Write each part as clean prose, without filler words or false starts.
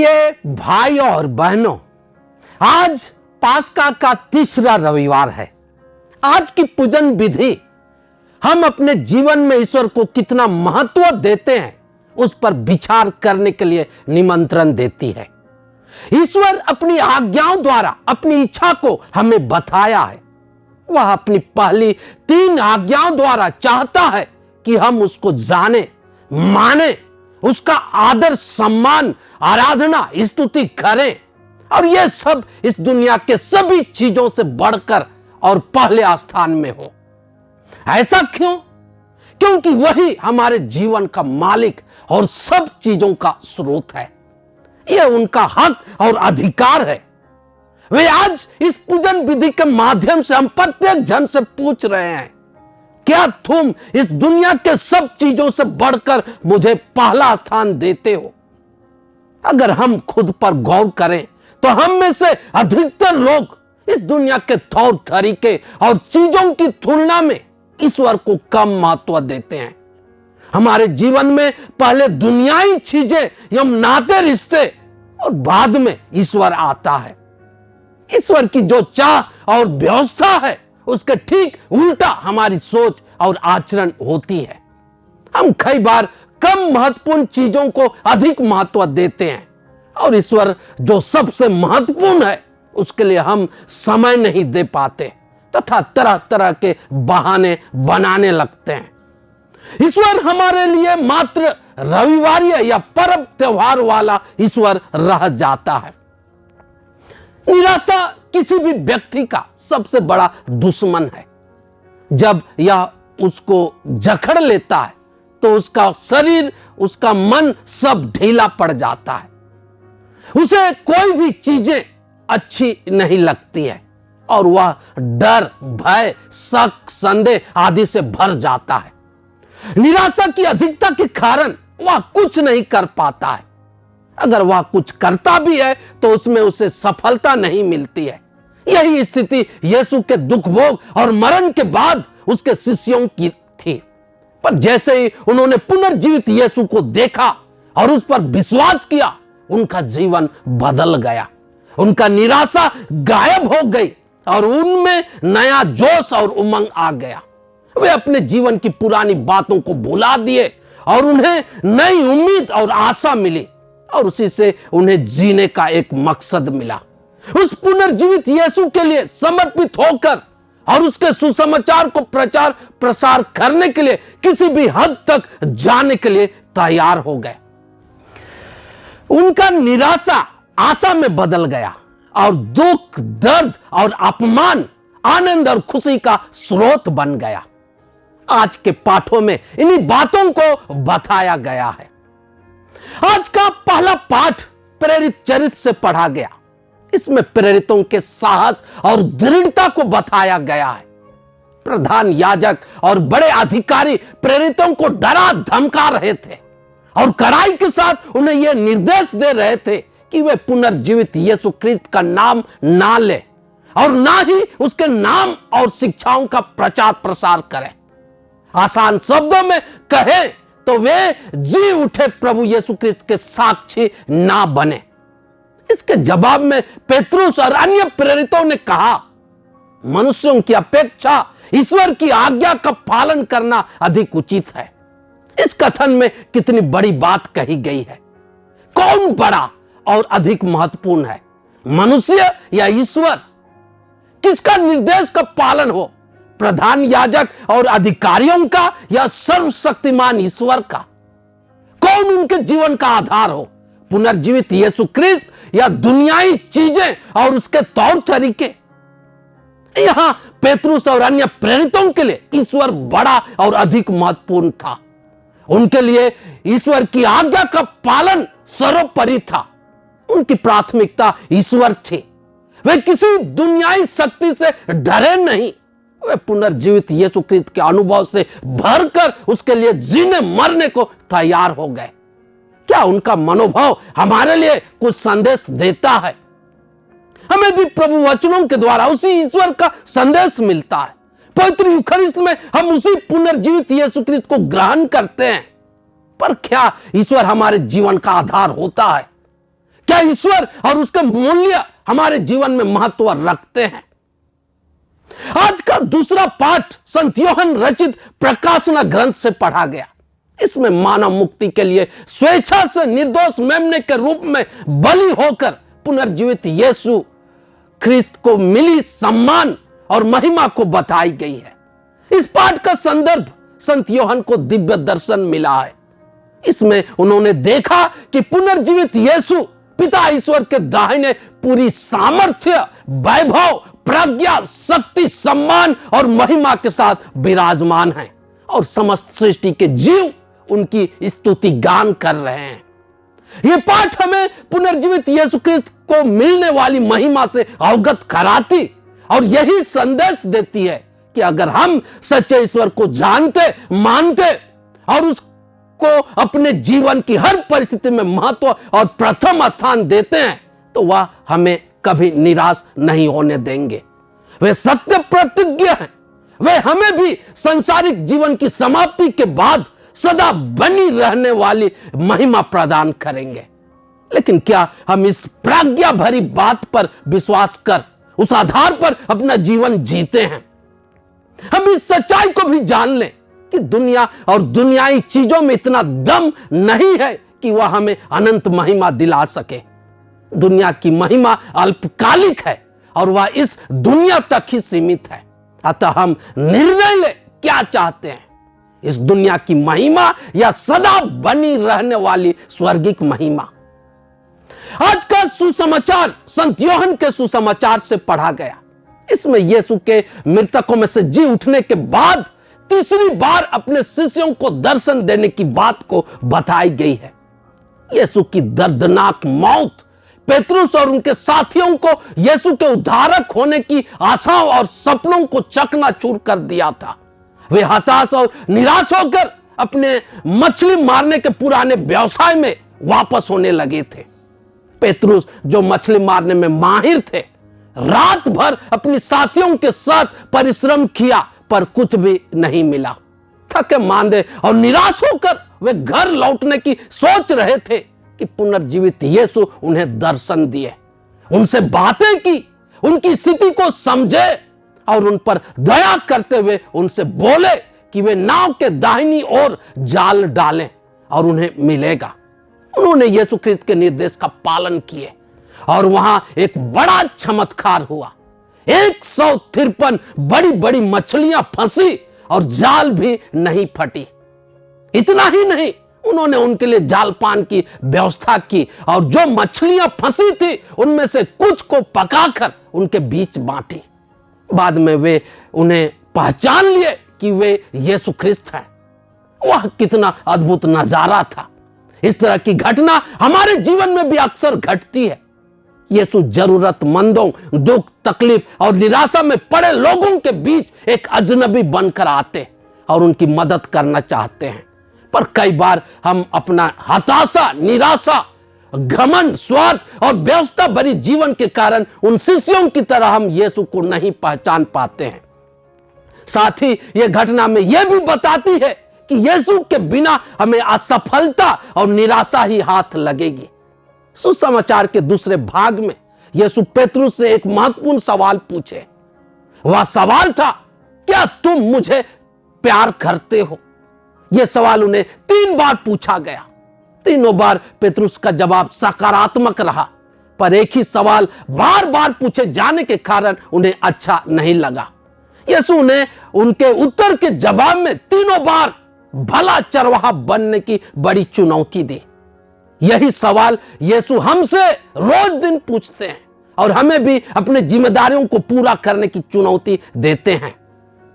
प्रिय भाई और बहनों, आज पास्का का तीसरा रविवार है। आज की पूजन विधि हम अपने जीवन में ईश्वर को कितना महत्व देते हैं उस पर विचार करने के लिए निमंत्रण देती है। ईश्वर अपनी आज्ञाओं द्वारा अपनी इच्छा को हमें बताया है। वह अपनी पहली 3 आज्ञाओं द्वारा चाहता है कि हम उसको जाने, माने, उसका आदर, सम्मान, आराधना, स्तुति करें और यह सब इस दुनिया के सभी चीजों से बढ़कर और पहले स्थान में हो। ऐसा क्यों? क्योंकि वही हमारे जीवन का मालिक और सब चीजों का स्रोत है। यह उनका हक और अधिकार है। वे आज इस पूजन विधि के माध्यम से हम प्रत्येक जन से पूछ रहे हैं, क्या तुम इस दुनिया के सब चीजों से बढ़कर मुझे पहला स्थान देते हो? अगर हम खुद पर गौर करें तो हम में से अधिकतर लोग इस दुनिया के तौर तरीके और चीजों की तुलना में ईश्वर को कम महत्व देते हैं। हमारे जीवन में पहले दुनियाई चीजें या नाते रिश्ते और बाद में ईश्वर आता है। ईश्वर की जो चाह और व्यवस्था है उसके ठीक उल्टा हमारी सोच और आचरण होती है। हम कई बार कम महत्वपूर्ण चीजों को अधिक महत्व देते हैं और ईश्वर जो सबसे महत्वपूर्ण है उसके लिए हम समय नहीं दे पाते तथा तरह तरह के बहाने बनाने लगते हैं। ईश्वर हमारे लिए मात्र रविवार या पर्व त्योहार वाला ईश्वर रह जाता है। निराशा किसी भी व्यक्ति का सबसे बड़ा दुश्मन है। जब यह उसको जकड़ लेता है तो उसका शरीर, उसका मन सब ढीला पड़ जाता है। उसे कोई भी चीजें अच्छी नहीं लगती है और वह डर, भय, शक, संदेह आदि से भर जाता है। निराशा की अधिकता के कारण वह कुछ नहीं कर पाता है। अगर वह कुछ करता भी है तो उसमें उसे सफलता नहीं मिलती है। यही स्थिति यीशु के दुख भोग और मरण के बाद उसके शिष्यों की थी। पर जैसे ही उन्होंने पुनर्जीवित यीशु को देखा और उस पर विश्वास किया, उनका जीवन बदल गया। उनका निराशा गायब हो गई और उनमें नया जोश और उमंग आ गया। वे अपने जीवन की पुरानी बातों को भुला दिए और उन्हें नई उम्मीद और आशा मिली और उसी से उन्हें जीने का एक मकसद मिला। उस पुनर्जीवित यीशु के लिए समर्पित होकर और उसके सुसमाचार को प्रचार प्रसार करने के लिए किसी भी हद तक जाने के लिए तैयार हो गए। उनका निराशा आशा में बदल गया और दुख, दर्द और अपमान आनंद और खुशी का स्रोत बन गया। आज के पाठों में इन्हीं बातों को बताया गया है। आज का पहला पाठ प्रेरित चरित्र से पढ़ा गया। इसमें प्रेरितों के साहस और दृढ़ता को बताया गया है। प्रधान याजक और बड़े अधिकारी प्रेरितों को डरा धमका रहे थे और कड़ाई के साथ उन्हें यह निर्देश दे रहे थे कि वे पुनर्जीवित यीशु ख्रिस्त का नाम ना ले और ना ही उसके नाम और शिक्षाओं का प्रचार प्रसार करें। आसान शब्दों में कहे तो वे जी उठे प्रभु यीशु ख्रिस्त के साक्षी ना बने। इसके जवाब में पेतरुस और अन्य प्रेरितों ने कहा, मनुष्यों की अपेक्षा ईश्वर की आज्ञा का पालन करना अधिक उचित है। इस कथन में कितनी बड़ी बात कही गई है। कौन बड़ा और अधिक महत्वपूर्ण है, मनुष्य या ईश्वर? किसका निर्देश का पालन हो, प्रधान याजक और अधिकारियों का या सर्वशक्तिमान ईश्वर का? कौन उनके जीवन का आधार हो, पुनर्जीवित यीशु ख्रिस्त या दुनियाई चीजें और उसके तौर तरीके? यहां पेतरुस और अन्य प्रेरितों के लिए ईश्वर बड़ा और अधिक महत्वपूर्ण था। उनके लिए ईश्वर की आज्ञा का पालन सर्वोपरि था। उनकी प्राथमिकता ईश्वर थी। वे किसी दुनियाई शक्ति से डरे नहीं। वे पुनर्जीवित यीशु ख्रिस्त के अनुभव से भरकर उसके लिए जीने मरने को तैयार हो गए। क्या उनका मनोभाव हमारे लिए कुछ संदेश देता है? हमें भी प्रभु वचनों के द्वारा उसी ईश्वर का संदेश मिलता है। पवित्र यूखरिस्त में हम उसी पुनर्जीवित यीशु ख्रिस्त को ग्रहण करते हैं। पर क्या ईश्वर हमारे जीवन का आधार होता है? क्या ईश्वर और उसके मूल्य हमारे जीवन में महत्व रखते हैं? आज का दूसरा पाठ संत यूहन्ना रचित प्रकाशना ग्रंथ से पढ़ा गया। इसमें मानव मुक्ति के लिए स्वेच्छा से निर्दोष मेमने के रूप में बलि होकर पुनर्जीवित यीशु ख्रिस्त को मिली सम्मान और महिमा को बताई गई है। इस पाठ का संदर्भ संत यूहन्ना को दिव्य दर्शन मिला है। इसमें उन्होंने देखा कि पुनर्जीवित यीशु पिता ईश्वर के दाहिने पूरी सामर्थ्य, वैभव, प्रज्ञा, शक्ति, सम्मान और महिमा के साथ विराजमान हैं और समस्त सृष्टि के जीव उनकी स्तुति गान कर रहे हैं। यह पाठ हमें पुनर्जीवित यीशु ख्रिस्त को मिलने वाली महिमा से अवगत कराती और यही संदेश देती है कि अगर हम सच्चे ईश्वर को जानते, मानते और उसको अपने जीवन की हर परिस्थिति में महत्व और प्रथम स्थान देते हैं तो वह हमें कभी निराश नहीं होने देंगे। वे सत्य प्रतिज्ञ हैं। वे हमें भी सांसारिक जीवन की समाप्ति के बाद सदा बनी रहने वाली महिमा प्रदान करेंगे। लेकिन क्या हम इस प्रज्ञा भरी बात पर विश्वास कर उस आधार पर अपना जीवन जीते हैं? हम इस सच्चाई को भी जान लें कि दुनिया और दुनियाई चीजों में इतना दम नहीं है कि वह हमें अनंत महिमा दिला सके। दुनिया की महिमा अल्पकालिक है और वह इस दुनिया तक ही सीमित है। अतः हम निर्णय ले क्या चाहते हैं, इस दुनिया की महिमा या सदा बनी रहने वाली स्वर्गिक महिमा। आज का सुसमाचार संत यूहन्ना के सुसमाचार से पढ़ा गया। इसमें यीशु के मृतकों में से जी उठने के बाद तीसरी बार अपने शिष्यों को दर्शन देने की बात को बताई गई है। यीशु की दर्दनाक मौत पेतरुस और उनके साथियों को यीशु के उद्धारक होने की आशाओं और सपनों को चकनाचूर कर दिया था। वे हताश और निराश होकर अपने मछली मारने के पुराने व्यवसाय में वापस होने लगे थे। पेतरुस जो मछली मारने में माहिर थे, रात भर अपने साथियों के साथ परिश्रम किया पर कुछ भी नहीं मिला। थके मांदे और निराश होकर वे घर लौटने की सोच रहे थे कि पुनर्जीवित यीशु उन्हें दर्शन दिए, उनसे बातें की, उनकी स्थिति को समझे और उन पर दया करते हुए उनसे बोले कि वे नाव के दाहिनी ओर जाल डालें और उन्हें मिलेगा। उन्होंने यीशु ख्रिस्त के निर्देश का पालन किए और वहां एक बड़ा चमत्कार हुआ। 153 बड़ी बड़ी मछलियां फंसी और जाल भी नहीं फटी। इतना ही नहीं, उन्होंने उनके लिए जालपान की व्यवस्था की और जो मछलियां फंसी थी उनमें से कुछ को पकाकर उनके बीच बांटी। बाद में वे उन्हें पहचान लिए कि वे यीशु ख्रिस्त हैं। वह कितना अद्भुत नजारा था। इस तरह की घटना हमारे जीवन में भी अक्सर घटती है। यीशु जरूरतमंदों, दुख, तकलीफ और निराशा में पड़े लोगों के बीच एक अजनबी बनकर आते और उनकी मदद करना चाहते हैं। पर कई बार हम अपना हताशा, निराशा, घमंड, स्वार्थ और व्यवस्था भरी जीवन के कारण उन शिष्यों की तरह हम यीशु को नहीं पहचान पाते हैं। साथ ही यह घटना में यह भी बताती है कि यीशु के बिना हमें असफलता और निराशा ही हाथ लगेगी। सुसमाचार के दूसरे भाग में यीशु पेतरुस से एक महत्वपूर्ण सवाल पूछे। वह सवाल था, क्या तुम मुझे प्यार करते हो? यह सवाल उन्हें 3 बार पूछा गया। तीनों बार पेतरुस का जवाब सकारात्मक रहा, पर एक ही सवाल बार बार पूछे जाने के कारण उन्हें अच्छा नहीं लगा। यीशु ने उनके उत्तर के जवाब में तीनों बार भला चरवाहा बनने की बड़ी चुनौती दी। यही सवाल यीशु हमसे रोज दिन पूछते हैं और हमें भी अपने जिम्मेदारियों को पूरा करने की चुनौती देते हैं।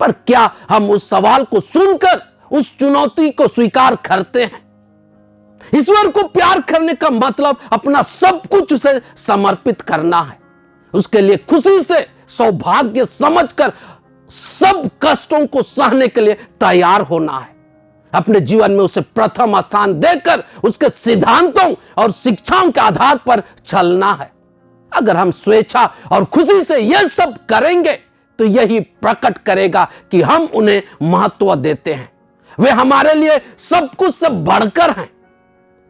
पर क्या हम उस सवाल को सुनकर उस चुनौती को स्वीकार करते हैं? ईश्वर को प्यार करने का मतलब अपना सब कुछ उसे समर्पित करना है, उसके लिए खुशी से, सौभाग्य समझकर सब कष्टों को सहने के लिए तैयार होना है, अपने जीवन में उसे प्रथम स्थान देकर उसके सिद्धांतों और शिक्षाओं के आधार पर चलना है। अगर हम स्वेच्छा और खुशी से यह सब करेंगे तो यही प्रकट करेगा कि हम उन्हें महत्व देते हैं, वे हमारे लिए सब कुछ से बढ़कर हैं।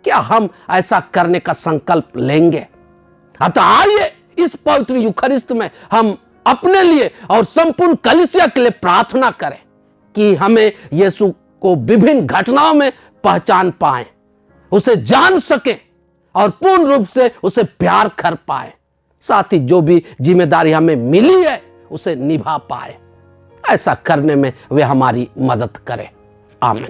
क्या हम ऐसा करने का संकल्प लेंगे? अतः आइए इस पवित्र यूखरिस्त में हम अपने लिए और संपूर्ण कलीसिया के लिए प्रार्थना करें कि हमें यीशु को विभिन्न घटनाओं में पहचान पाएं, उसे जान सकें और पूर्ण रूप से उसे प्यार कर पाए, साथ ही जो भी जिम्मेदारी हमें मिली है उसे निभा पाए। ऐसा करने में वे हमारी मदद करें। आमीन।